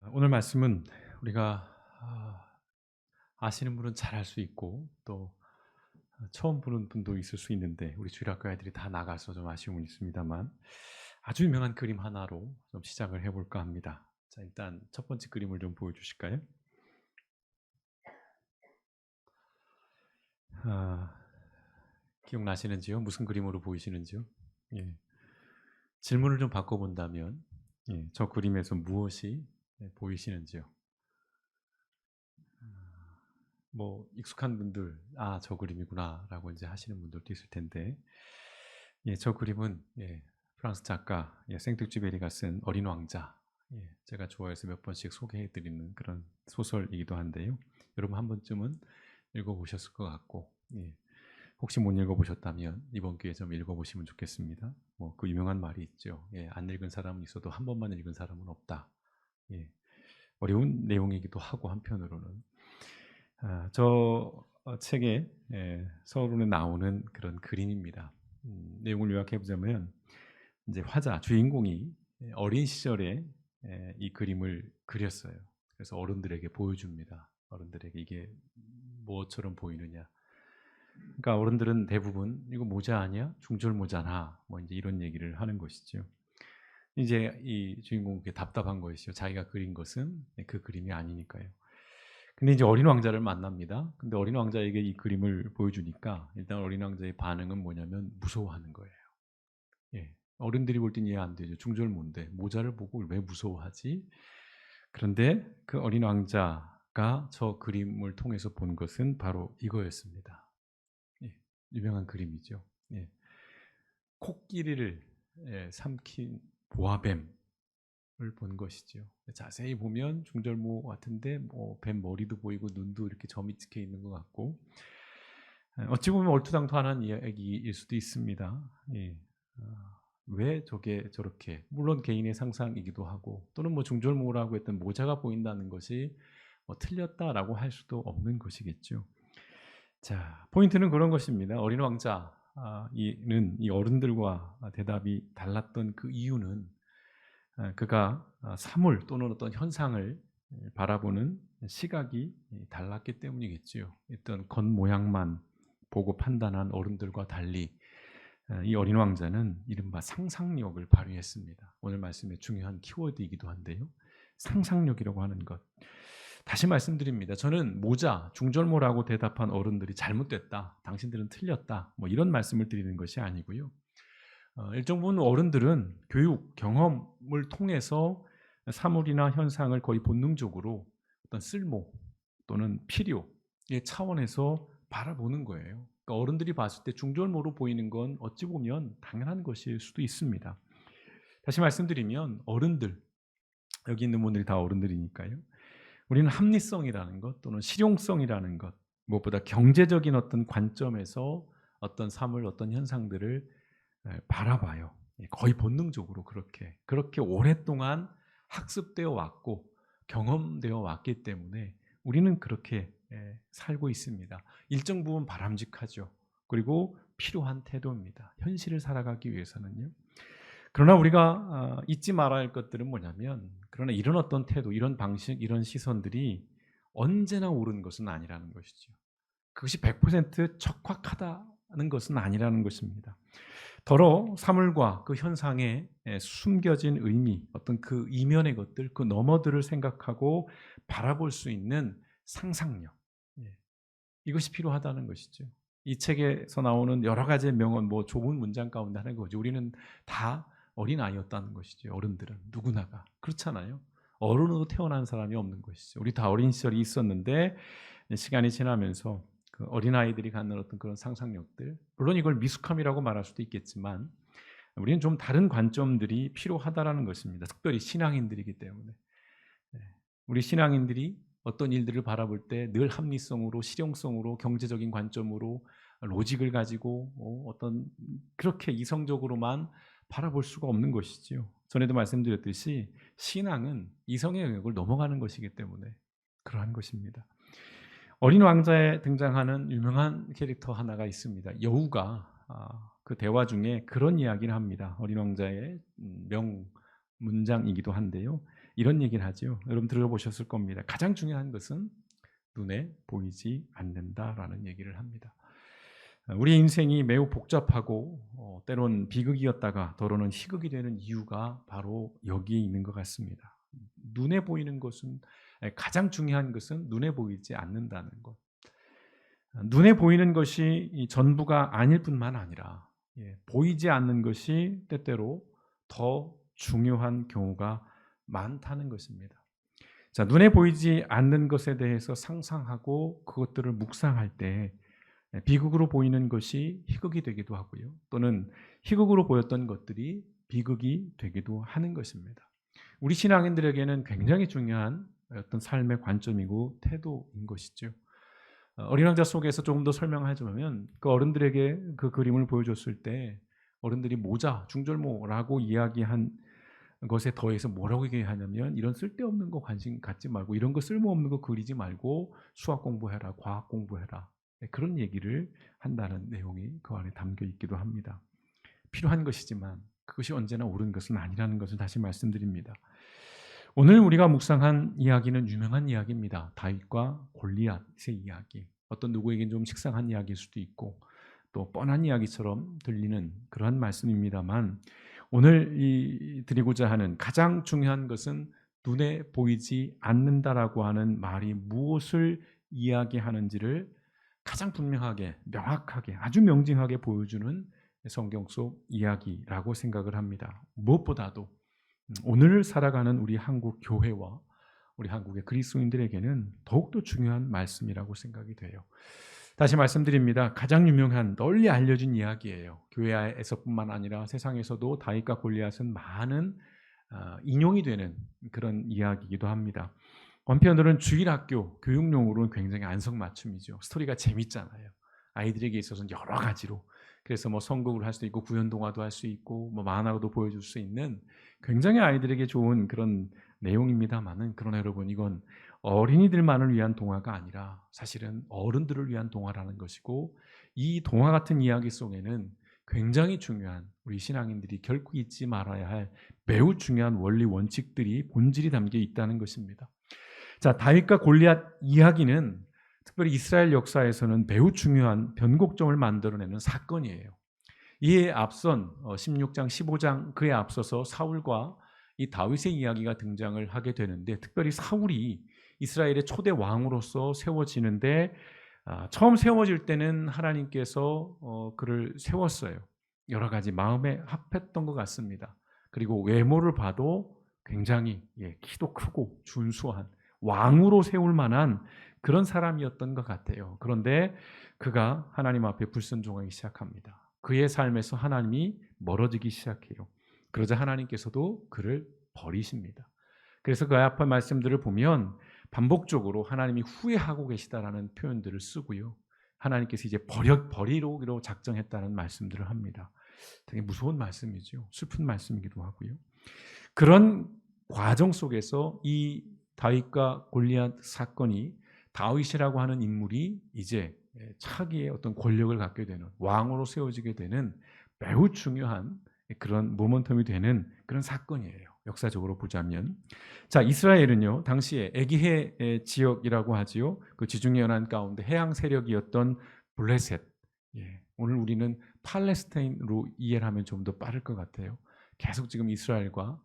오늘 말씀은 우리가 아시는 분은 잘 알 수 있고 또 처음 보는 분도 있을 수 있는데 우리 주일학교 아이들이 다 나가서 좀 아쉬움은 있습니다만 아주 유명한 그림 하나로 좀 시작을 해볼까 합니다. 자, 일단 첫 번째 그림을 좀 보여주실까요? 아, 기억나시는지요? 무슨 그림으로 보이시는지요? 예. 질문을 좀 바꿔본다면 저 그림에서 무엇이 보이시는지요? 뭐 익숙한 분들, 저 그림이구나라고 이제 하시는 분들도 있을 텐데, 저 그림은 프랑스 작가 생텍쥐베리가 쓴 어린 왕자. 제가 좋아해서 몇 번씩 소개해드리는 그런 소설이기도 한데요. 여러분 한 번쯤은 읽어보셨을 것 같고, 혹시 못 읽어보셨다면 이번 기회에 좀 읽어보시면 좋겠습니다. 뭐 그 유명한 말이 있죠. 안 읽은 사람은 있어도 한 번만 읽은 사람은 없다. 예, 어려운 내용이기도 하고 한편으로는 저 책에 서론에 나오는 그런 그림입니다. 내용을 요약해 보자면 이제 화자 주인공이 어린 시절에 이 그림을 그렸어요. 그래서 어른들에게 보여줍니다. 어른들에게 이게 뭐처럼 보이느냐. 그러니까 어른들은 대부분 이거 모자 아니야? 중절 모자나 뭐 이제 이런 얘기를 하는 것이죠. 이제 이 주인공이 답답한 것이죠. 자기가 그린 것은 그 그림이 아니니까요. 근데 이제 어린 왕자를 만납니다. 근데 어린 왕자에게 이 그림을 보여주니까 일단 어린 왕자의 반응은 뭐냐면 무서워하는 거예요. 예. 어른들이 볼 땐 이해 안 되죠. 중절모인데 모자를 보고 왜 무서워하지? 그런데 그 어린 왕자가 저 그림을 통해서 본 것은 바로 이거였습니다. 예. 유명한 그림이죠. 예. 코끼리를 삼킨 보아뱀 본 것이죠. 자세히 보면 중절모 같은데 뭐 뱀 머리도 보이고 눈도 이렇게 점이 찍혀 있는 것 같고 어찌 보면 얼토당토하는 이야기일 수도 있습니다. 예. 왜 저게 저렇게 물론 개인의 상상이기도 하고 또는 뭐 중절모라고 했던 모자가 보인다는 것이 뭐 틀렸다라고 할 수도 없는 것이겠죠. 자, 포인트는 그런 것입니다. 어린 왕자 이는 이 어른들과 대답이 달랐던 그 이유는 그가 사물 또는 어떤 현상을 바라보는 시각이 달랐기 때문이겠지요. 어떤 겉모양만 보고 판단한 어른들과 달리 이 어린 왕자는 이른바 상상력을 발휘했습니다. 오늘 말씀의 중요한 키워드이기도 한데요. 상상력이라고 하는 것. 다시 말씀드립니다. 저는 모자, 중절모라고 대답한 어른들이 잘못됐다. 당신들은 틀렸다. 뭐 이런 말씀을 드리는 것이 아니고요. 일정 부분 어른들은 교육, 경험을 통해서 사물이나 현상을 거의 본능적으로 어떤 쓸모 또는 필요의 차원에서 바라보는 거예요. 그러니까 어른들이 봤을 때 중절모로 보이는 건 어찌 보면 당연한 것일 수도 있습니다. 다시 말씀드리면 어른들, 여기 있는 분들이 다 어른들이니까요. 우리는 합리성이라는 것 또는 실용성이라는 것, 무엇보다 경제적인 어떤 관점에서 어떤 사물, 어떤 현상들을 바라봐요. 거의 본능적으로 그렇게 오랫동안 학습되어 왔고 경험되어 왔기 때문에 우리는 그렇게 살고 있습니다. 일정 부분 바람직하죠. 그리고 필요한 태도입니다. 현실을 살아가기 위해서는요. 그러나 우리가 잊지 말아야 할 것들은 뭐냐면 그러나 이런 어떤 태도, 이런 방식, 이런 시선들이 언제나 옳은 것은 아니라는 것이죠. 그것이 100% 적확하다는 것은 아니라는 것입니다. 더러 사물과 그 현상에 숨겨진 의미, 어떤 그 이면의 것들, 그 너머들을 생각하고 바라볼 수 있는 상상력, 이것이 필요하다는 것이죠. 이 책에서 나오는 여러 가지의 명언, 뭐 좁은 문장 가운데 하는 거죠. 우리는 다 어린아이였다는 것이죠. 어른들은 누구나가 그렇잖아요. 어른으로 태어난 사람이 없는 것이죠. 우리 다 어린 시절이 있었는데 시간이 지나면서 그 어린아이들이 갖는 어떤 그런 상상력들, 물론 이걸 미숙함이라고 말할 수도 있겠지만 우리는 좀 다른 관점들이 필요하다라는 것입니다. 특별히 신앙인들이기 때문에. 우리 신앙인들이 어떤 일들을 바라볼 때 늘 합리성으로, 실용성으로, 경제적인 관점으로 로직을 가지고 어떤 그렇게 이성적으로만 바라볼 수가 없는 것이지요. 전에도 말씀드렸듯이 신앙은 이성의 영역을 넘어가는 것이기 때문에 그러한 것입니다. 어린 왕자에 등장하는 유명한 캐릭터 하나가 있습니다. 여우가 그 대화 중에 그런 이야기를 합니다. 어린 왕자의 명 문장이기도 한데요. 이런 얘기를 하죠. 여러분 들어보셨을 겁니다. 가장 중요한 것은 눈에 보이지 않는다라는 얘기를 합니다. 우리 인생이 매우 복잡하고 때론 비극이었다가 더러는 희극이 되는 이유가 바로 여기에 있는 것 같습니다. 눈에 보이는 것은 가장 중요한 것은 눈에 보이지 않는다는 것. 눈에 보이는 것이 전부가 아닐 뿐만 아니라 보이지 않는 것이 때때로 더 중요한 경우가 많다는 것입니다. 자, 눈에 보이지 않는 것에 대해서 상상하고 그것들을 묵상할 때 비극으로 보이는 것이 희극이 되기도 하고요. 또는 희극으로 보였던 것들이 비극이 되기도 하는 것입니다. 우리 신앙인들에게는 굉장히 중요한 어떤 삶의 관점이고 태도인 것이죠. 어린 왕자 속에서 조금 더 설명하자면 그 어른들에게 그 그림을 보여줬을 때 어른들이 모자, 중절모라고 이야기한 것에 더해서 뭐라고 얘기하냐면 이런 쓸데없는 거 관심 갖지 말고 이런 거 쓸모없는 거 그리지 말고 수학 공부해라, 과학 공부해라. 그런 얘기를 한다는 내용이 그 안에 담겨 있기도 합니다. 필요한 것이지만 그것이 언제나 옳은 것은 아니라는 것을 다시 말씀드립니다. 오늘 우리가 묵상한 이야기는 유명한 이야기입니다. 다윗과 골리앗의 이야기. 어떤 누구에겐 좀 식상한 이야기일 수도 있고 또 뻔한 이야기처럼 들리는 그러한 말씀입니다만 오늘 드리고자 하는 가장 중요한 것은 눈에 보이지 않는다라고 하는 말이 무엇을 이야기하는지를 가장 분명하게, 명확하게, 아주 명징하게 보여주는 성경 속 이야기라고 생각을 합니다. 무엇보다도 오늘 살아가는 우리 한국 교회와 우리 한국의 그리스도인들에게는 더욱더 중요한 말씀이라고 생각이 돼요. 다시 말씀드립니다. 가장 유명한 널리 알려진 이야기예요. 교회에서뿐만 아니라 세상에서도 다윗과 골리앗은 많은 인용이 되는 그런 이야기이기도 합니다. 한편으로는 주일학교 교육용으로는 굉장히 안성맞춤이죠. 스토리가 재밌잖아요. 아이들에게 있어서는 여러 가지로. 그래서 뭐 선곡을 할 수도 있고 구연동화도 할 수 있고 뭐 만화로도 보여줄 수 있는 굉장히 아이들에게 좋은 그런 내용입니다만은 그러나 여러분 이건 어린이들만을 위한 동화가 아니라 사실은 어른들을 위한 동화라는 것이고 이 동화 같은 이야기 속에는 굉장히 중요한 우리 신앙인들이 결코 잊지 말아야 할 매우 중요한 원리 원칙들이 본질이 담겨 있다는 것입니다. 자, 다윗과 골리앗 이야기는 특별히 이스라엘 역사에서는 매우 중요한 변곡점을 만들어내는 사건이에요. 이에 앞선 16장, 15장 그에 앞서서 사울과 이 다윗의 이야기가 등장을 하게 되는데 특별히 사울이 이스라엘의 초대 왕으로서 세워지는데 처음 세워질 때는 하나님께서 그를 세웠어요. 여러 가지 마음에 합했던 것 같습니다. 그리고 외모를 봐도 굉장히 키도 크고 준수한 왕으로 세울 만한 그런 사람이었던 것 같아요. 그런데 그가 하나님 앞에 불순종하기 시작합니다. 그의 삶에서 하나님이 멀어지기 시작해요. 그러자 하나님께서도 그를 버리십니다. 그래서 그 앞의 말씀들을 보면 반복적으로 하나님이 후회하고 계시다라는 표현들을 쓰고요. 하나님께서 이제 버리기로 작정했다는 말씀들을 합니다. 되게 무서운 말씀이죠. 슬픈 말씀이기도 하고요. 그런 과정 속에서 이 다윗과 골리앗 사건이 다윗이라고 하는 인물이 이제 차기의 어떤 권력을 갖게 되는 왕으로 세워지게 되는 매우 중요한 그런 모멘텀이 되는 그런 사건이에요. 역사적으로 보자면 자 이스라엘은요 당시에 에기해 지역이라고 하지요. 그 지중해 연안 가운데 해양 세력이었던 블레셋. 오늘 우리는 팔레스타인으로 이해를 하면 좀 더 빠를 것 같아요. 계속 지금 이스라엘과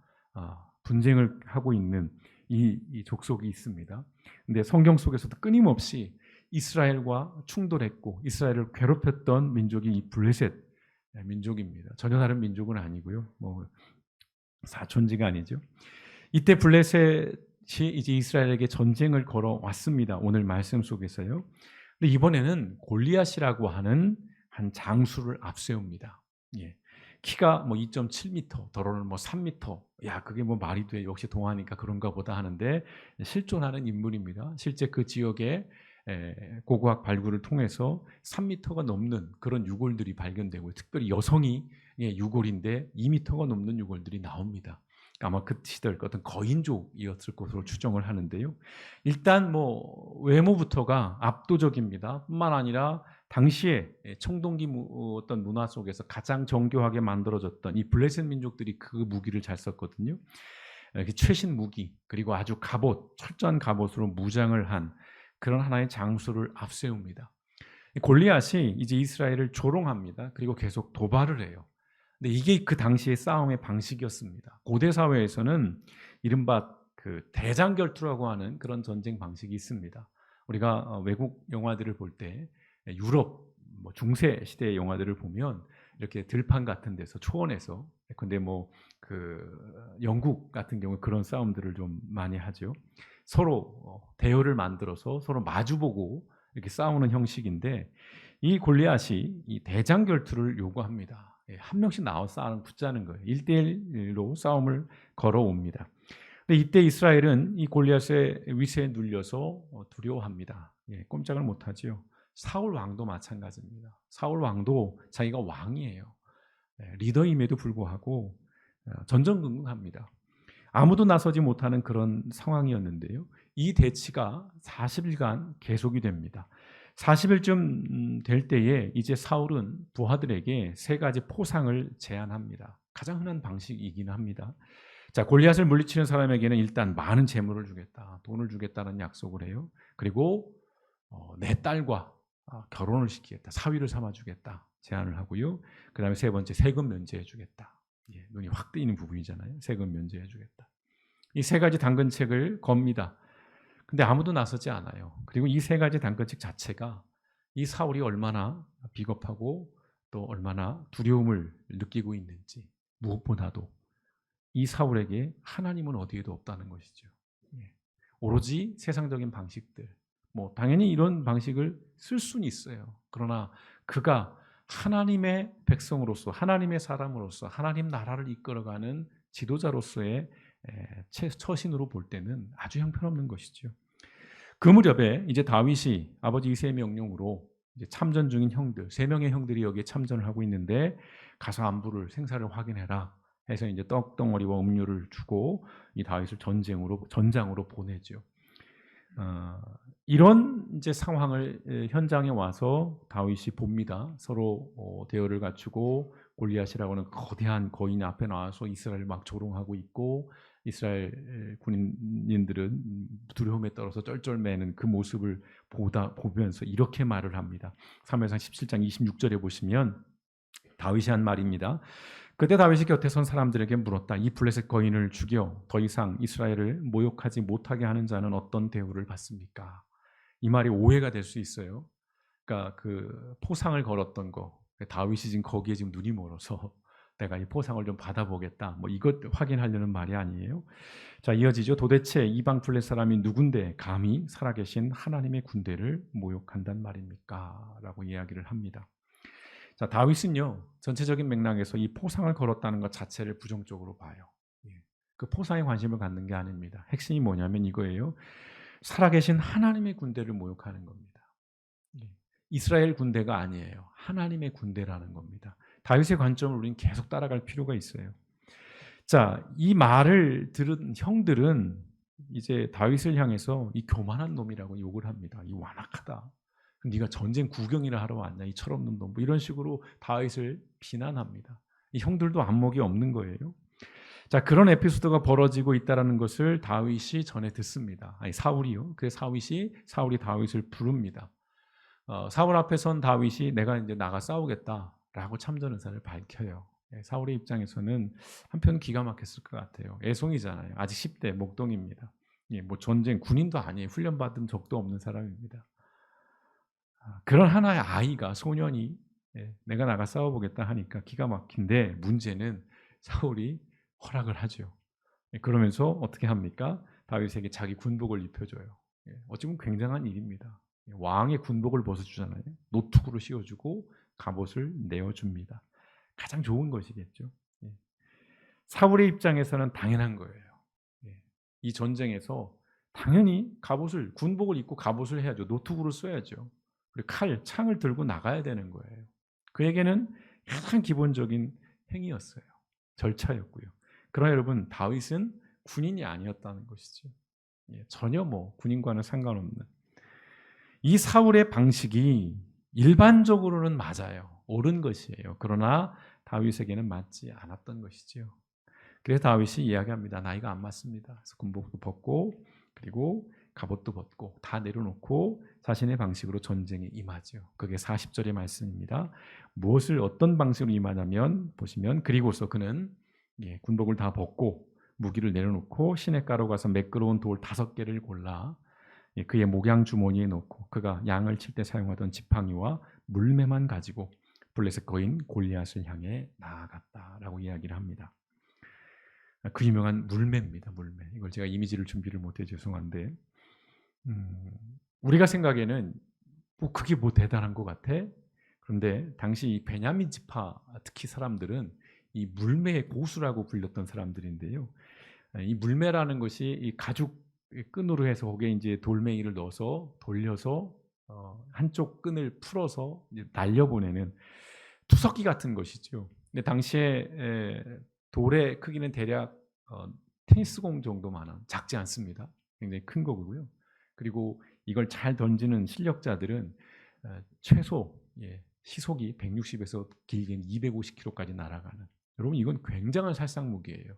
분쟁을 하고 있는 이 족속이 있습니다. 근데 성경 속에서도 끊임없이 이스라엘과 충돌했고 이스라엘을 괴롭혔던 민족이 이 블레셋 민족입니다. 전혀 다른 민족은 아니고요. 뭐 사촌지가 아니죠. 이때 블레셋이 이제 이스라엘에게 전쟁을 걸어왔습니다. 오늘 말씀 속에서요. 근데 이번에는 골리앗이라고 하는 한 장수를 앞세웁니다. 키가 뭐 2.7m, 더러는 뭐 3m. 야, 그게 뭐 말이 돼. 역시 동화니까 그런가 보다 하는데 실존하는 인물입니다. 실제 그 지역에 고고학 발굴을 통해서 3m가 넘는 그런 유골들이 발견되고 특별히 여성이 유골인데 2m가 넘는 유골들이 나옵니다. 아마 그 시절 어떤 거인족이었을 것으로 추정을 하는데요. 일단 뭐 외모부터가 압도적입니다. 뿐만 아니라 당시에 청동기 어떤 문화 속에서 가장 정교하게 만들어졌던 이 블레셋 민족들이 그 무기를 잘 썼거든요. 이렇게 최신 무기 그리고 아주 갑옷, 철저한 갑옷으로 무장을 한 그런 하나의 장수를 앞세웁니다. 골리앗이 이제 이스라엘을 조롱합니다. 그리고 계속 도발을 해요. 근데 이게 그 당시의 싸움의 방식이었습니다. 고대 사회에서는 이른바 그 대장결투라고 하는 그런 전쟁 방식이 있습니다. 우리가 외국 영화들을 볼 때 유럽 중세 시대의 영화들을 보면 이렇게 들판 같은 데서 초원에서, 근데 그 영국 같은 경우 그런 싸움들을 좀 많이 하죠. 서로 대열을 만들어서 서로 마주보고 이렇게 싸우는 형식인데, 이 골리앗이 이 대장결투를 요구합니다. 한 명씩 나와 붙자는 거예요. 1대1로 싸움을 걸어옵니다. 근데 이때 이스라엘은 이 골리앗의 위세에 눌려서 두려워합니다. 꼼짝을 못하지요. 사울 왕도 마찬가지입니다. 사울 왕도 자기가 왕이에요. 리더임에도 불구하고 전전긍긍합니다. 아무도 나서지 못하는 그런 상황이었는데요. 이 대치가 40일간 계속이 됩니다. 40일쯤 될 때에 이제 사울은 부하들에게 3가지 포상을 제안합니다. 가장 흔한 방식이긴 합니다. 자, 골리앗을 물리치는 사람에게는 일단 많은 재물을 주겠다, 돈을 주겠다는 약속을 해요. 그리고 내 딸과 결혼을 시키겠다, 사위를 삼아주겠다 제안을 하고요. 그 다음에 3번째, 세금 면제해주겠다. 눈이 확 뜨이는 부분이잖아요. 세금 면제해주겠다. 이 3가지 당근책을 겁니다. 근데 아무도 나서지 않아요. 그리고 이 3가지 당근책 자체가 이 사울이 얼마나 비겁하고 또 얼마나 두려움을 느끼고 있는지, 무엇보다도 이 사울에게 하나님은 어디에도 없다는 것이죠. 오로지 세상적인 방식들, 당연히 이런 방식을 쓸 수는 있어요. 그러나 그가 하나님의 백성으로서, 하나님의 사람으로서, 하나님 나라를 이끌어가는 지도자로서의 처신으로 볼 때는 아주 형편없는 것이죠. 그 무렵에 이제 다윗이 아버지 이새의 명령으로 이제 참전 중인 형들, 3명의 형들이 여기에 참전을 하고 있는데, 가서 안부를, 생사를 확인해라 해서 이제 떡덩어리와 음료를 주고 이 다윗을 전장으로 보내죠. 이런 이제 상황을 현장에 와서 다윗이 봅니다. 서로 대열을 갖추고 골리앗이라고 하는 거대한 거인 앞에 나와서 이스라엘을 막 조롱하고 있고, 이스라엘 군인들은 두려움에 떨어서 쩔쩔매는 그 모습을 보면서 이렇게 말을 합니다. 사무엘상 17장 26절에 보시면 다윗이 한 말입니다. 그때 다윗이 곁에 선 사람들에게 물었다. 이 블레셋 거인을 죽여 더 이상 이스라엘을 모욕하지 못하게 하는 자는 어떤 대우를 받습니까? 이 말이 오해가 될 수 있어요. 그러니까 그 포상을 걸었던 거, 다윗이 지금 거기에 지금 눈이 멀어서 내가 이 포상을 좀 받아보겠다, 이것 확인하려는 말이 아니에요. 자, 이어지죠. 도대체 이방 블레셋 사람이 누군데 감히 살아계신 하나님의 군대를 모욕한단 말입니까? 라고 이야기를 합니다. 자, 다윗은요, 전체적인 맥락에서 이 포상을 걸었다는 것 자체를 부정적으로 봐요. 그 포상에 관심을 갖는 게 아닙니다. 핵심이 뭐냐면 이거예요. 살아계신 하나님의 군대를 모욕하는 겁니다. 이스라엘 군대가 아니에요. 하나님의 군대라는 겁니다. 다윗의 관점을 우리는 계속 따라갈 필요가 있어요. 자, 이 말을 들은 형들은 이제 다윗을 향해서 이 교만한 놈이라고 욕을 합니다. 이 완악하다. 네가 전쟁 구경이나 하러 왔냐, 이 철없는 놈. 이런 식으로 다윗을 비난합니다. 이 형들도 안목이 없는 거예요. 자, 그런 에피소드가 벌어지고 있다는 것을 다윗이 전해 듣습니다. 사울이요. 그래서 사울이 다윗을 부릅니다. 사울 앞에 선 다윗이 내가 이제 나가 싸우겠다라고 참전 의사를 밝혀요. 사울의 입장에서는 한편 기가 막혔을 것 같아요. 애송이잖아요. 아직 10대 목동입니다. 전쟁 군인도 아니에요. 훈련받은 적도 없는 사람입니다. 그런 하나의 아이가, 소년이 내가 나가 싸워보겠다 하니까 기가 막힌데, 문제는 사울이 허락을 하죠. 그러면서 어떻게 합니까? 다윗에게 자기 군복을 입혀줘요. 어찌 보면 굉장한 일입니다. 왕의 군복을 벗어주잖아요. 노툭으로 씌워주고 갑옷을 내어줍니다. 가장 좋은 것이겠죠. 사울의 입장에서는 당연한 거예요. 이 전쟁에서 당연히 군복을 입고 갑옷을 해야죠. 노툭으로 써야죠. 그리고 창을 들고 나가야 되는 거예요. 그에게는 가장 기본적인 행위였어요. 절차였고요. 그러나 여러분, 다윗은 군인이 아니었다는 것이죠. 전혀 군인과는 상관없는. 이 사울의 방식이 일반적으로는 맞아요. 옳은 것이에요. 그러나 다윗에게는 맞지 않았던 것이죠. 그래서 다윗이 이야기합니다. 나이가 안 맞습니다. 그래서 군복도 벗고 그리고 갑옷도 벗고 다 내려놓고 자신의 방식으로 전쟁에 임하죠. 그게 40절의 말씀입니다. 무엇을 어떤 방식으로 임하냐면 보시면 그리고서 그는 군복을 다 벗고 무기를 내려놓고 시냇가로 가서 매끄러운 돌 5개를 골라 그의 목양 주머니에 넣고 그가 양을 칠 때 사용하던 지팡이와 물매만 가지고 블레셋 거인 골리앗을 향해 나아갔다라고 이야기를 합니다. 그 유명한 물매입니다. 물매. 이걸 제가 이미지를 준비를 못해 죄송한데 우리가 생각에는 그게 뭐 대단한 것 같아? 그런데 당시 이 베냐민 지파 특히 사람들은 이 물매의 고수라고 불렸던 사람들인데요. 이 물매라는 것이 이 가죽 끈으로 해서 거기에 이제 돌멩이를 넣어서 돌려서 한쪽 끈을 풀어서 날려보내는 투석기 같은 것이죠. 근데 당시에 돌의 크기는 대략 테니스공 정도만한 작지 않습니다. 굉장히 큰 거고요. 그리고 이걸 잘 던지는 실력자들은 최소 시속이 160에서 길게는 250km까지 날아가는. 여러분 이건 굉장한 살상 무기예요.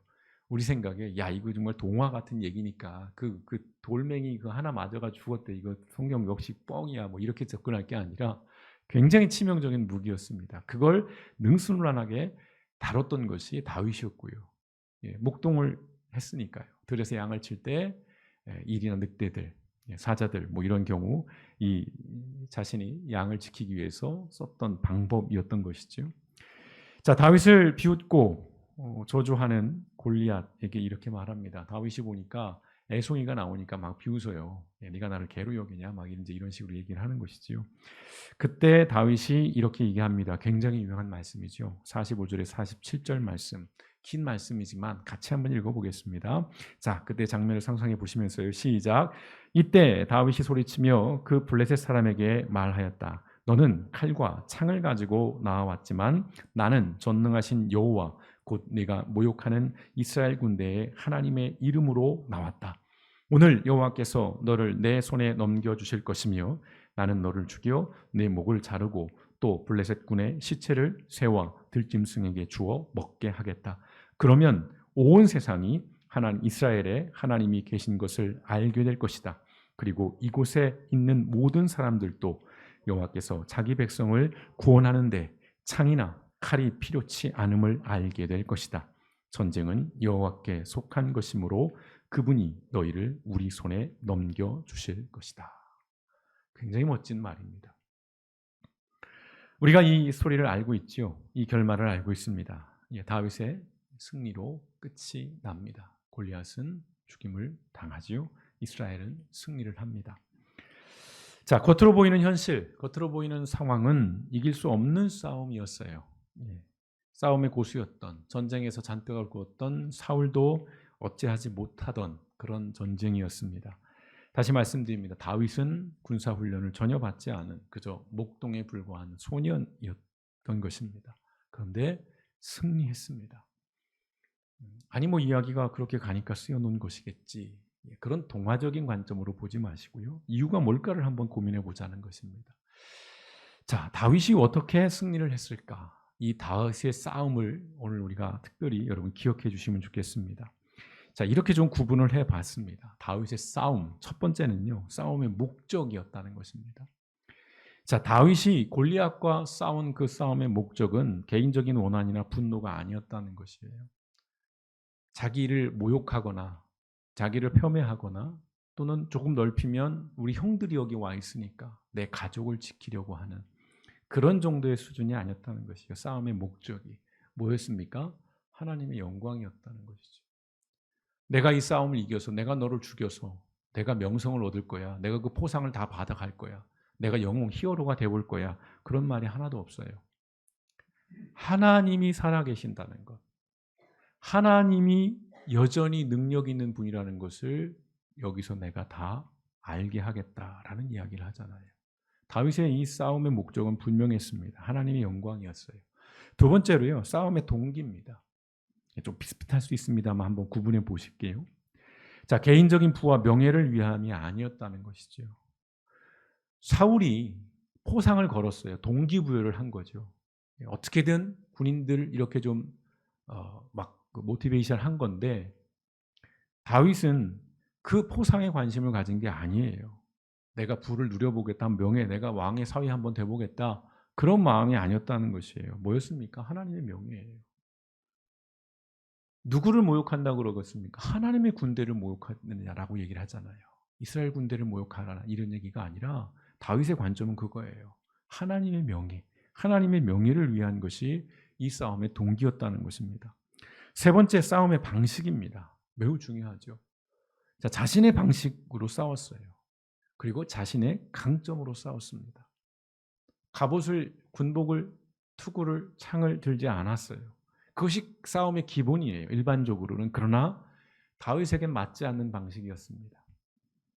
우리 생각에 야 이거 정말 동화 같은 얘기니까 그 돌멩이 그 하나 맞아가 죽었대 이거 성경 역시 뻥이야 뭐 이렇게 접근할 게 아니라 굉장히 치명적인 무기였습니다. 그걸 능수능란하게 다뤘던 것이 다윗이었고요. 목동을 했으니까요. 들에서 양을 칠 때 일이나 늑대들, 사자들 뭐 이런 경우 이 자신이 양을 지키기 위해서 썼던 방법이었던 것이죠. 자, 다윗을 비웃고 저주하는 골리앗에게 이렇게 말합니다. 다윗이 보니까 애송이가 나오니까 막 비웃어요. 네가 나를 개로 여기냐? 막 이제 이런 식으로 얘기를 하는 것이지요. 그때 다윗이 이렇게 얘기합니다. 굉장히 유명한 말씀이죠. 45절에 47절 말씀. 긴 말씀이지만 같이 한번 읽어보겠습니다. 자, 그때 장면을 상상해 보시면서요. 시작. 이때 다윗이 소리치며 그 블레셋 사람에게 말하였다. 너는 칼과 창을 가지고 나와왔지만 나는 전능하신 여호와 곧 네가 모욕하는 이스라엘 군대의 하나님의 이름으로 나왔다. 오늘 여호와께서 너를 내 손에 넘겨주실 것이며 나는 너를 죽여 내 목을 자르고 또 블레셋 군의 시체를 새와 들짐승에게 주어 먹게 하겠다. 그러면 온 세상이 이스라엘의 하나님이 계신 것을 알게 될 것이다. 그리고 이곳에 있는 모든 사람들도 여호와께서 자기 백성을 구원하는데 창이나 칼이 필요치 않음을 알게 될 것이다. 전쟁은 여호와께 속한 것이므로 그분이 너희를 우리 손에 넘겨주실 것이다. 굉장히 멋진 말입니다. 우리가 이 소리를 알고 있죠. 이 결말을 알고 있습니다. 다윗의 승리로 끝이 납니다. 골리앗은 죽임을 당하지요. 이스라엘은 승리를 합니다. 자, 겉으로 보이는 현실, 겉으로 보이는 상황은 이길 수 없는 싸움이었어요. 싸움의 고수였던, 전쟁에서 잔뜩 앓았던 사울도 어찌하지 못하던 그런 전쟁이었습니다. 다시 말씀드립니다. 다윗은 군사훈련을 전혀 받지 않은 그저 목동에 불과한 소년이었던 것입니다. 그런데 승리했습니다. 아니 뭐 이야기가 그렇게 가니까 쓰여놓은 것이겠지. 그런 동화적인 관점으로 보지 마시고요. 이유가 뭘까를 한번 고민해 보자는 것입니다. 자, 다윗이 어떻게 승리를 했을까? 이 다윗의 싸움을 오늘 우리가 특별히 여러분 기억해 주시면 좋겠습니다. 자, 이렇게 좀 구분을 해봤습니다. 다윗의 싸움, 첫 번째는요, 싸움의 목적이었다는 것입니다. 자, 다윗이 골리앗과 싸운 그 싸움의 목적은 개인적인 원한이나 분노가 아니었다는 것이에요. 자기를 모욕하거나 자기를 폄훼하거나 또는 조금 넓히면 우리 형들이 여기 와 있으니까 내 가족을 지키려고 하는 그런 정도의 수준이 아니었다는 것이에요. 싸움의 목적이 뭐였습니까? 하나님의 영광이었다는 것이죠. 내가 이 싸움을 이겨서 내가 너를 죽여서 내가 명성을 얻을 거야. 내가 그 포상을 다 받아갈 거야. 내가 영웅 히어로가 되어볼 거야. 그런 말이 하나도 없어요. 하나님이 살아계신다는 것. 하나님이 여전히 능력 있는 분이라는 것을 여기서 내가 다 알게 하겠다라는 이야기를 하잖아요. 다윗의 이 싸움의 목적은 분명했습니다. 하나님의 영광이었어요. 두 번째로요. 싸움의 동기입니다. 좀 비슷할 수 있습니다만 한번 구분해 보실게요. 자, 개인적인 부와 명예를 위함이 아니었다는 것이죠. 사울이 포상을 걸었어요. 동기부여를 한 거죠. 어떻게든 군인들 이렇게 좀 막 그 모티베이션 한 건데 다윗은 그 포상에 관심을 가진 게 아니에요. 내가 부를 누려보겠다, 명예, 내가 왕의 사위 한번 돼보겠다 그런 마음이 아니었다는 것이에요. 뭐였습니까? 하나님의 명예예요. 누구를 모욕한다고 그러겠습니까? 하나님의 군대를 모욕하느냐라고 얘기를 하잖아요. 이스라엘 군대를 모욕하라 이런 얘기가 아니라 다윗의 관점은 그거예요. 하나님의 명예, 하나님의 명예를 위한 것이 이 싸움의 동기였다는 것입니다. 세 번째 싸움의 방식입니다. 매우 중요하죠. 자, 자신의 방식으로 싸웠어요. 그리고 자신의 강점으로 싸웠습니다. 갑옷을, 군복을, 투구를, 창을 들지 않았어요. 그것이 싸움의 기본이에요. 일반적으로는. 그러나 다윗에겐 맞지 않는 방식이었습니다.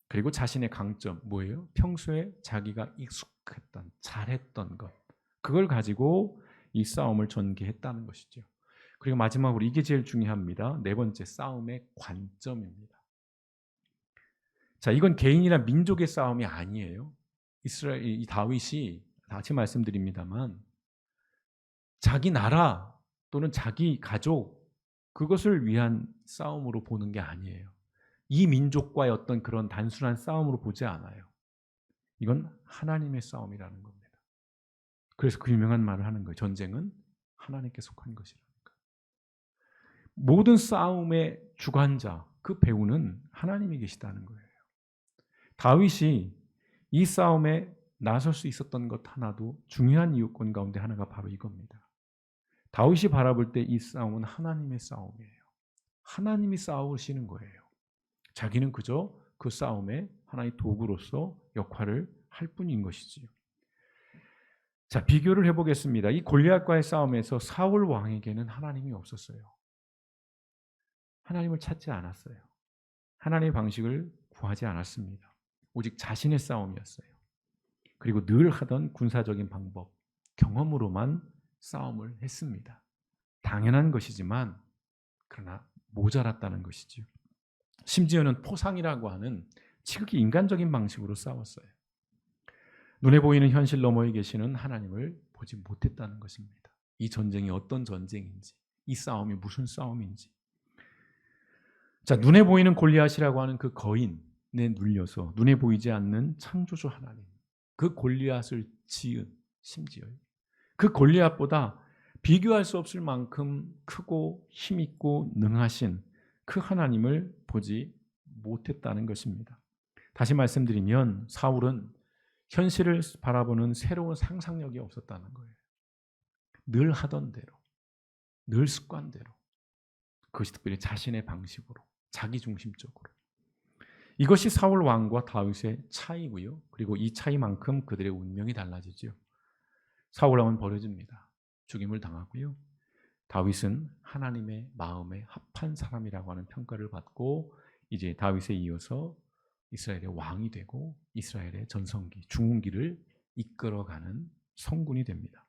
그리고 자신의 강점 뭐예요? 평소에 자기가 익숙했던, 잘했던 것. 그걸 가지고 이 싸움을 전개했다는 것이죠. 그리고 마지막으로 이게 제일 중요합니다. 네 번째 싸움의 관점입니다. 자, 이건 개인이나 민족의 싸움이 아니에요. 이스라엘 이 다윗이 다시 말씀드립니다만 자기 나라 또는 자기 가족 그것을 위한 싸움으로 보는 게 아니에요. 이 민족과의 어떤 그런 단순한 싸움으로 보지 않아요. 이건 하나님의 싸움이라는 겁니다. 그래서 그 유명한 말을 하는 거예요. 전쟁은 하나님께 속한 것이라니까. 모든 싸움의 주관자, 그 배우는 하나님이 계시다는 거예요. 다윗이 이 싸움에 나설 수 있었던 것 하나도 중요한 이유권 가운데 하나가 바로 이겁니다. 다윗이 바라볼 때 이 싸움은 하나님의 싸움이에요. 하나님이 싸우시는 거예요. 자기는 그저 그 싸움에 하나의 도구로서 역할을 할 뿐인 것이지요. 자, 비교를 해보겠습니다. 이 골리앗과의 싸움에서 사울 왕에게는 하나님이 없었어요. 하나님을 찾지 않았어요. 하나님의 방식을 구하지 않았습니다. 오직 자신의 싸움이었어요. 그리고 늘 하던 군사적인 방법, 경험으로만 싸움을 했습니다. 당연한 것이지만 그러나 모자랐다는 것이죠. 심지어는 포상이라고 하는 지극히 인간적인 방식으로 싸웠어요. 눈에 보이는 현실 너머에 계시는 하나님을 보지 못했다는 것입니다. 이 전쟁이 어떤 전쟁인지, 이 싸움이 무슨 싸움인지. 자, 눈에 보이는 골리앗이라고 하는 그 거인에 눌려서 눈에 보이지 않는 창조주 하나님, 그 골리앗을 지은 심지어 그 골리앗보다 비교할 수 없을 만큼 크고 힘있고 능하신 그 하나님을 보지 못했다는 것입니다. 다시 말씀드리면 사울은 현실을 바라보는 새로운 상상력이 없었다는 거예요. 늘 하던 대로, 늘 습관대로, 그것이 특별히 자신의 방식으로, 자기중심적으로. 이것이 사울 왕과 다윗의 차이고요. 그리고 이 차이만큼 그들의 운명이 달라지죠. 사울 왕은 버려집니다. 죽임을 당하고요. 다윗은 하나님의 마음에 합한 사람이라고 하는 평가를 받고 이제 다윗에 이어서 이스라엘의 왕이 되고 이스라엘의 전성기, 중흥기를 이끌어가는 성군이 됩니다.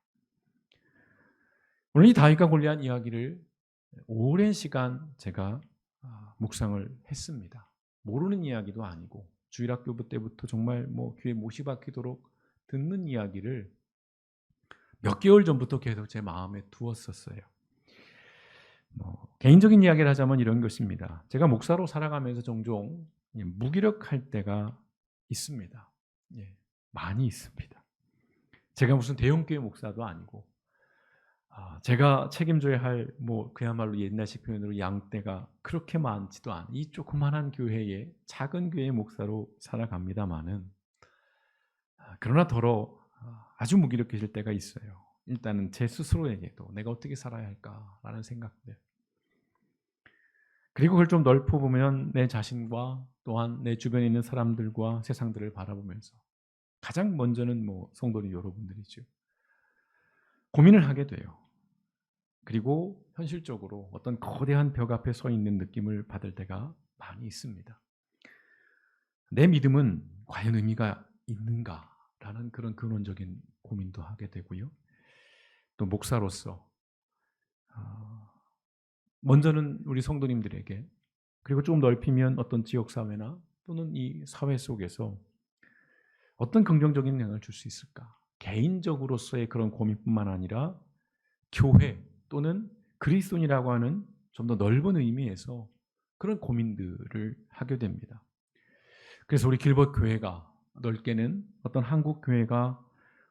오늘 이 다윗과 골리앗 이야기를 오랜 시간 제가 묵상을 했습니다. 모르는 이야기도 아니고 주일학교 때부터 정말 귀에 못이 박히도록 듣는 이야기를 몇 개월 전부터 계속 제 마음에 두었었어요. 개인적인 이야기를 하자면 이런 것입니다. 제가 목사로 살아가면서 종종 무기력할 때가 있습니다. 많이 있습니다. 제가 무슨 대형교회 목사도 아니고 제가 책임져야 할 그야말로 옛날식 표현으로 양떼가 그렇게 많지도 않은 이 조그만한 교회의 작은 교회 목사로 살아갑니다마는 그러나 더러 아주 무기력해질 때가 있어요. 일단은 제 스스로에게도 내가 어떻게 살아야 할까라는 생각들. 그리고 그걸 좀 넓혀보면 내 자신과 또한 내 주변에 있는 사람들과 세상들을 바라보면서 가장 먼저는 성도님 여러분들이죠. 고민을 하게 돼요. 그리고 현실적으로 어떤 거대한 벽 앞에 서 있는 느낌을 받을 때가 많이 있습니다. 내 믿음은 과연 의미가 있는가라는 그런 근원적인 고민도 하게 되고요. 또 목사로서 먼저는 우리 성도님들에게 그리고 좀 넓히면 어떤 지역사회나 또는 이 사회 속에서 어떤 긍정적인 영향을 줄 수 있을까? 개인적으로서의 그런 고민뿐만 아니라 교회 또는 그리스도인이라고 하는 좀 더 넓은 의미에서 그런 고민들을 하게 됩니다. 그래서 우리 길벗 교회가 넓게는 어떤 한국 교회가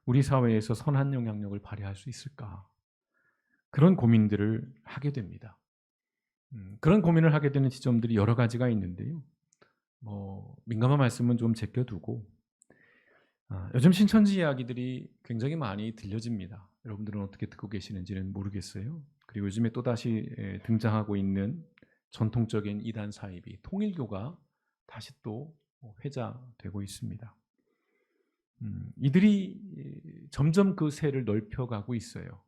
우리 사회에서 선한 영향력을 발휘할 수 있을까? 그런 고민들을 하게 됩니다. 그런 고민을 하게 되는 지점들이 여러 가지가 있는데요. 민감한 말씀은 좀 제껴두고 요즘 신천지 이야기들이 굉장히 많이 들려집니다. 여러분들은 어떻게 듣고 계시는지는 모르겠어요. 그리고 요즘에 또다시 등장하고 있는 전통적인 이단 사이비 통일교가 다시 또 회자되고 있습니다. 이들이 점점 그 세를 넓혀가고 있어요.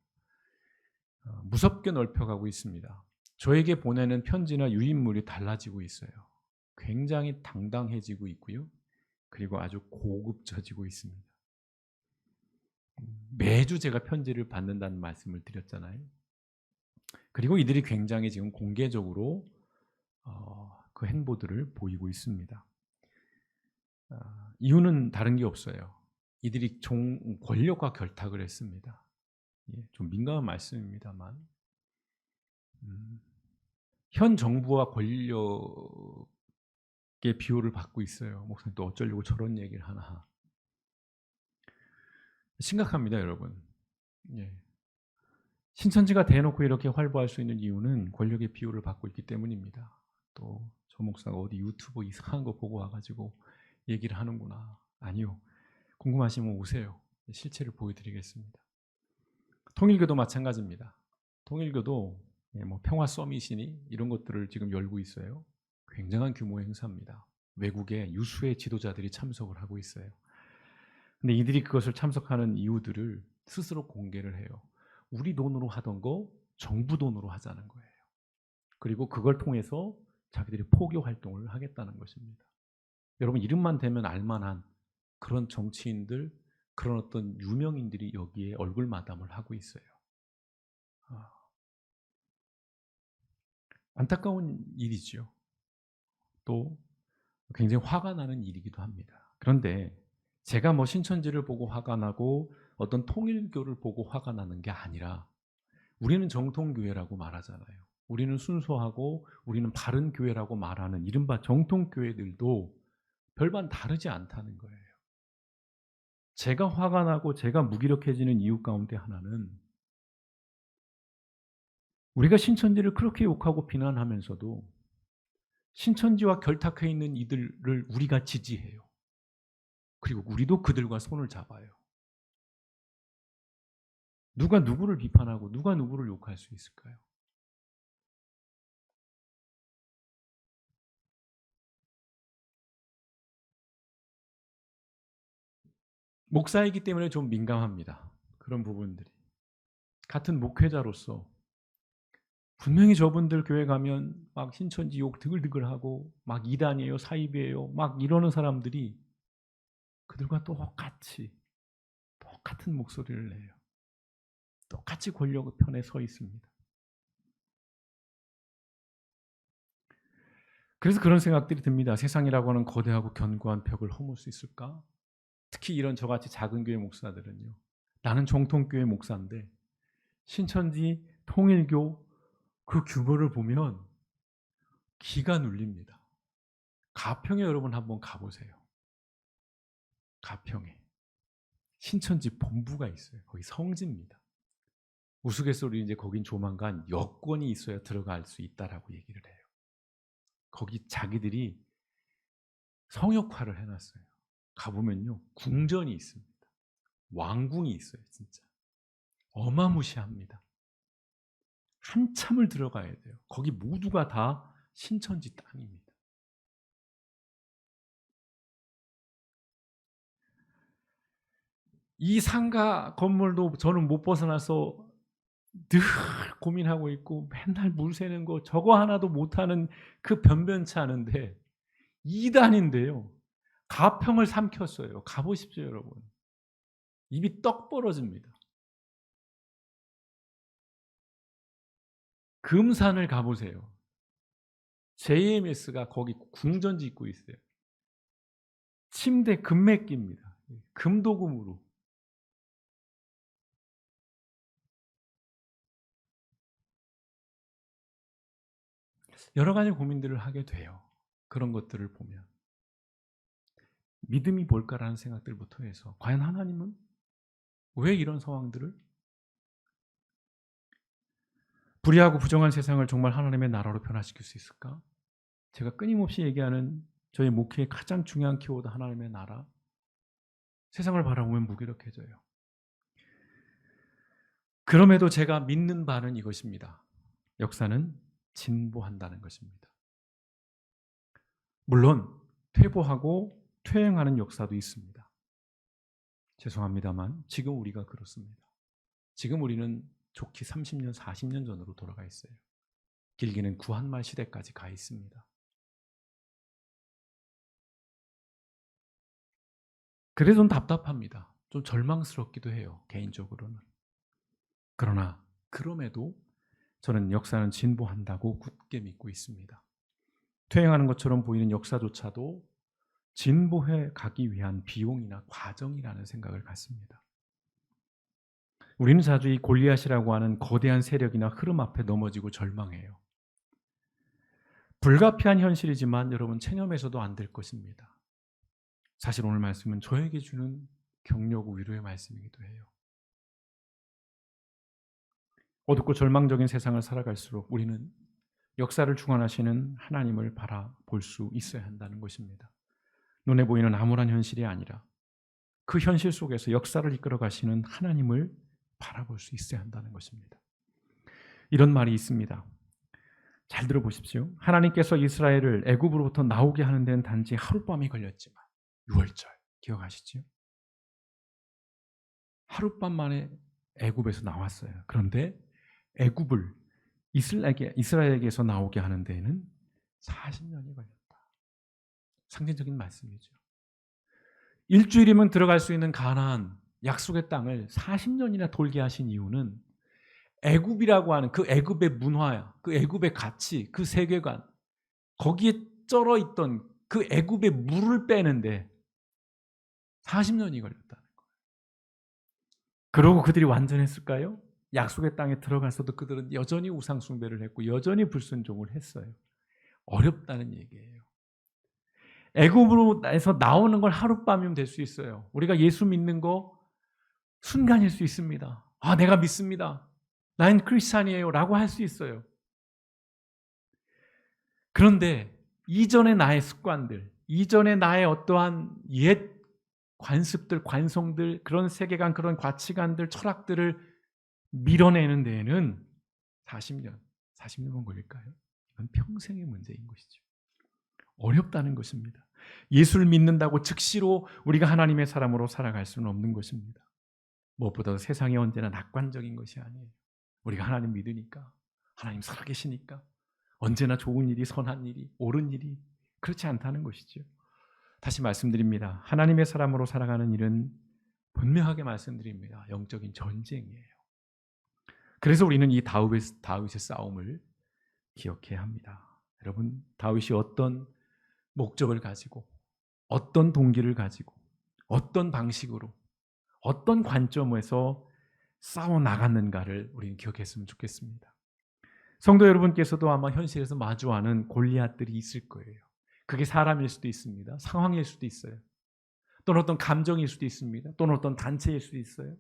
무섭게 넓혀가고 있습니다. 저에게 보내는 편지나 유인물이 달라지고 있어요. 굉장히 당당해지고 있고요. 그리고 아주 고급져지고 있습니다. 매주 제가 편지를 받는다는 말씀을 드렸잖아요. 그리고 이들이 굉장히 지금 공개적으로 그 행보들을 보이고 있습니다. 이유는 다른 게 없어요. 이들이 권력과 결탁을 했습니다. 좀 민감한 말씀입니다만 현 정부와 권력의 비호를 받고 있어요. 목사님 또 어쩌려고 저런 얘기를 하나. 심각합니다, 여러분. 신천지가 대놓고 이렇게 활보할 수 있는 이유는 권력의 비호를 받고 있기 때문입니다. 또 저 목사가 어디 유튜브 이상한 거 보고 와가지고 얘기를 하는구나. 아니요. 궁금하시면 오세요. 실체를 보여드리겠습니다. 통일교도 마찬가지입니다. 통일교도 평화 서밋이니 이런 것들을 지금 열고 있어요. 굉장한 규모의 행사입니다. 외국의 유수의 지도자들이 참석을 하고 있어요. 근데 이들이 그것을 참석하는 이유들을 스스로 공개를 해요. 우리 돈으로 하던 거 정부 돈으로 하자는 거예요. 그리고 그걸 통해서 자기들이 포교 활동을 하겠다는 것입니다. 여러분 이름만 대면 알만한 그런 정치인들, 그런 어떤 유명인들이 여기에 얼굴 마담을 하고 있어요. 안타까운 일이죠. 또 굉장히 화가 나는 일이기도 합니다. 그런데 제가 신천지를 보고 화가 나고 어떤 통일교를 보고 화가 나는 게 아니라 우리는 정통교회라고 말하잖아요. 우리는 순수하고 우리는 바른 교회라고 말하는 이른바 정통교회들도 별반 다르지 않다는 거예요. 제가 화가 나고 제가 무기력해지는 이유 가운데 하나는 우리가 신천지를 그렇게 욕하고 비난하면서도 신천지와 결탁해 있는 이들을 우리가 지지해요. 그리고 우리도 그들과 손을 잡아요. 누가 누구를 비판하고 누가 누구를 욕할 수 있을까요? 목사이기 때문에 좀 민감합니다. 그런 부분들이. 같은 목회자로서 분명히 저분들 교회 가면 막 신천지 욕 드글드글하고 막 이단이에요, 사입이에요, 막 이러는 사람들이 그들과 똑같은 목소리를 내요. 똑같이 권력 편에 서 있습니다. 그래서 그런 생각들이 듭니다. 세상이라고 하는 거대하고 견고한 벽을 허물 수 있을까? 특히 이런 저같이 작은 교회 목사들은요. 나는 정통교회 목사인데 신천지, 통일교 그 규모를 보면 기가 눌립니다. 가평에 여러분 한번 가보세요. 가평에. 신천지 본부가 있어요. 거기 성지입니다. 우스갯소리 이제 거긴 조만간 여권이 있어야 들어갈 수 있다라고 얘기를 해요. 거기 자기들이 성역화를 해놨어요. 가보면요. 궁전이 있습니다. 왕궁이 있어요. 진짜. 어마무시합니다. 한참을 들어가야 돼요. 거기 모두가 다 신천지 땅입니다. 이 상가 건물도 저는 못 벗어나서 늘 고민하고 있고 맨날 물 새는 거 저거 하나도 못하는 그 변변치 않은데 2단인데요. 가평을 삼켰어요. 가보십시오, 여러분. 입이 떡 벌어집니다. 금산을 가보세요. JMS가 거기 궁전 짓고 있어요. 침대 금맥기입니다. 금도금으로. 여러 가지 고민들을 하게 돼요. 그런 것들을 보면. 믿음이 뭘까라는 생각들부터 해서 과연 하나님은 왜 이런 상황들을, 불의하고 부정한 세상을 정말 하나님의 나라로 변화시킬 수 있을까? 제가 끊임없이 얘기하는 저희 목회의 가장 중요한 키워드, 하나님의 나라. 세상을 바라보면 무기력해져요. 그럼에도 제가 믿는 바는 이것입니다. 역사는 진보한다는 것입니다. 물론 퇴보하고 퇴행하는 역사도 있습니다. 죄송합니다만 지금 우리가 그렇습니다. 지금 우리는 좋게 30년, 40년 전으로 돌아가 있어요. 길게는 구한말 시대까지 가 있습니다. 그래서 좀 답답합니다. 좀 절망스럽기도 해요, 개인적으로는. 그러나 그럼에도 저는 역사는 진보한다고 굳게 믿고 있습니다. 퇴행하는 것처럼 보이는 역사조차도 진보해 가기 위한 비용이나 과정이라는 생각을 갖습니다. 우리는 자주 이 골리앗이라고 하는 거대한 세력이나 흐름 앞에 넘어지고 절망해요. 불가피한 현실이지만 여러분, 체념해서도 안 될 것입니다. 사실 오늘 말씀은 저에게 주는 격려고 위로의 말씀이기도 해요. 어둡고 절망적인 세상을 살아갈수록 우리는 역사를 주관하시는 하나님을 바라볼 수 있어야 한다는 것입니다. 눈에 보이는 암울한 현실이 아니라 그 현실 속에서 역사를 이끌어 가시는 하나님을 바라볼 수 있어야 한다는 것입니다. 이런 말이 있습니다. 잘 들어보십시오. 하나님께서 이스라엘을 애굽으로부터 나오게 하는 데는 단지 하룻밤이 걸렸지만, 6월절 기억하시죠? 하룻밤 만에 애굽에서 나왔어요. 그런데 애굽을 이스라엘에게서 나오게 하는 데에는 40년이 걸렸다. 상징적인 말씀이죠. 일주일이면 들어갈 수 있는 가나안 약속의 땅을 40년이나 돌게 하신 이유는 애굽이라고 하는 그 애굽의 문화, 그 애굽의 가치, 그 세계관, 거기에 쩔어 있던 그 애굽의 물을 빼는데 40년이 걸렸다는 거예요. 그러고 그들이 완전했을까요? 약속의 땅에 들어가서도 그들은 여전히 우상 숭배를 했고 여전히 불순종을 했어요. 어렵다는 얘기예요. 애굽으로에서 나오는 걸 하룻밤이면 될 수 있어요. 우리가 예수 믿는 거 순간일 수 있습니다. 아, 내가 믿습니다. 나는 크리스찬이에요 라고 할 수 있어요. 그런데 이전의 나의 습관들, 이전의 나의 어떠한 옛 관습들, 관성들, 그런 세계관, 그런 가치관들, 철학들을 밀어내는 데에는 40년만 걸릴까요? 이건 평생의 문제인 것이죠. 어렵다는 것입니다. 예수를 믿는다고 즉시로 우리가 하나님의 사람으로 살아갈 수는 없는 것입니다. 무엇보다도 세상이 언제나 낙관적인 것이 아니에요. 우리가 하나님 믿으니까, 하나님 살아계시니까 언제나 좋은 일이, 선한 일이, 옳은 일이, 그렇지 않다는 것이죠. 다시 말씀드립니다. 하나님의 사람으로 살아가는 일은 분명하게 말씀드립니다. 영적인 전쟁이에요. 그래서 우리는 이 다윗의 싸움을 기억해야 합니다. 여러분, 다윗이 어떤 목적을 가지고, 어떤 동기를 가지고, 어떤 방식으로, 어떤 관점에서 싸워 나갔는가를 우리는 기억했으면 좋겠습니다. 성도 여러분께서도 아마 현실에서 마주하는 골리앗들이 있을 거예요. 그게 사람일 수도 있습니다. 상황일 수도 있어요. 또는 어떤 감정일 수도 있습니다. 또는 어떤 단체일 수도 있어요.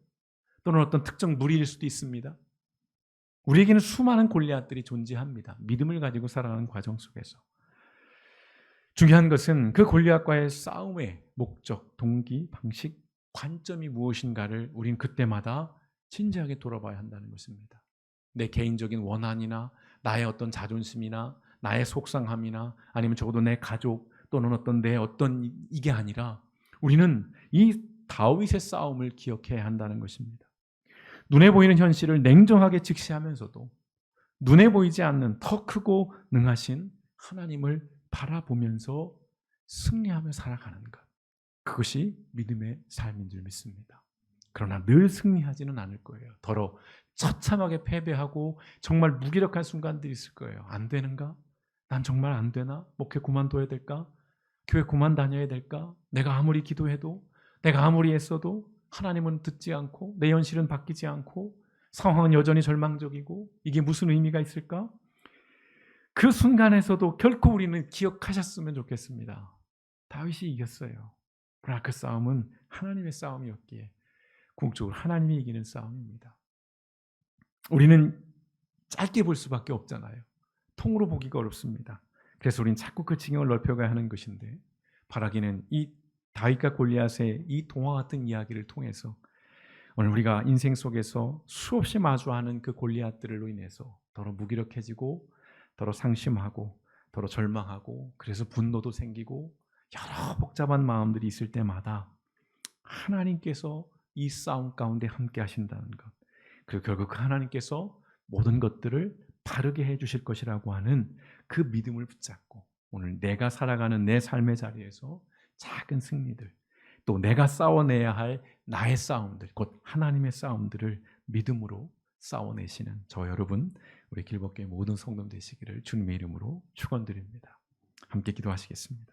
또는 어떤 특정 무리일 수도 있습니다. 우리에게는 수많은 골리앗들이 존재합니다. 믿음을 가지고 살아가는 과정 속에서. 중요한 것은 그 골리앗과의 싸움의 목적, 동기, 방식, 관점이 무엇인가를 우리는 그때마다 진지하게 돌아봐야 한다는 것입니다. 내 개인적인 원한이나 나의 어떤 자존심이나 나의 속상함이나 아니면 적어도 내 가족 또는 내 어떤 이게 아니라 우리는 이 다윗의 싸움을 기억해야 한다는 것입니다. 눈에 보이는 현실을 냉정하게 직시하면서도 눈에 보이지 않는 더 크고 능하신 하나님을 바라보면서 승리하며 살아가는 것. 그것이 믿음의 삶인 줄 믿습니다. 그러나 늘 승리하지는 않을 거예요. 더러 처참하게 패배하고 정말 무기력한 순간들이 있을 거예요. 안 되는가? 난 정말 안 되나? 목회 그만둬야 될까? 교회 그만 다녀야 될까? 내가 아무리 기도해도, 내가 아무리 애써도 하나님은 듣지 않고 내 현실은 바뀌지 않고 상황은 여전히 절망적이고 이게 무슨 의미가 있을까? 그 순간에서도 결코 우리는 기억하셨으면 좋겠습니다. 다윗이 이겼어요. 그러나 그 싸움은 하나님의 싸움이었기에 궁극적으로 하나님이 이기는 싸움입니다. 우리는 짧게 볼 수밖에 없잖아요. 통으로 보기가 어렵습니다. 그래서 우리는 자꾸 그 지경을 넓혀가야 하는 것인데, 바라기는 이 다윗과 골리앗의 이 동화 같은 이야기를 통해서 오늘 우리가 인생 속에서 수없이 마주하는 그 골리앗들로 인해서 더러 무기력해지고 더러 상심하고 더러 절망하고 그래서 분노도 생기고 여러 복잡한 마음들이 있을 때마다 하나님께서 이 싸움 가운데 함께 하신다는 것, 그리고 결국 그 하나님께서 모든 것들을 바르게 해주실 것이라고 하는 그 믿음을 붙잡고 오늘 내가 살아가는 내 삶의 자리에서 작은 승리들, 또 내가 싸워내야 할 나의 싸움들, 곧 하나님의 싸움들을 믿음으로 싸워내시는 저 여러분, 우리 길벗교회 모든 성도 되시기를 주님의 이름으로 축원드립니다. 함께 기도하시겠습니다.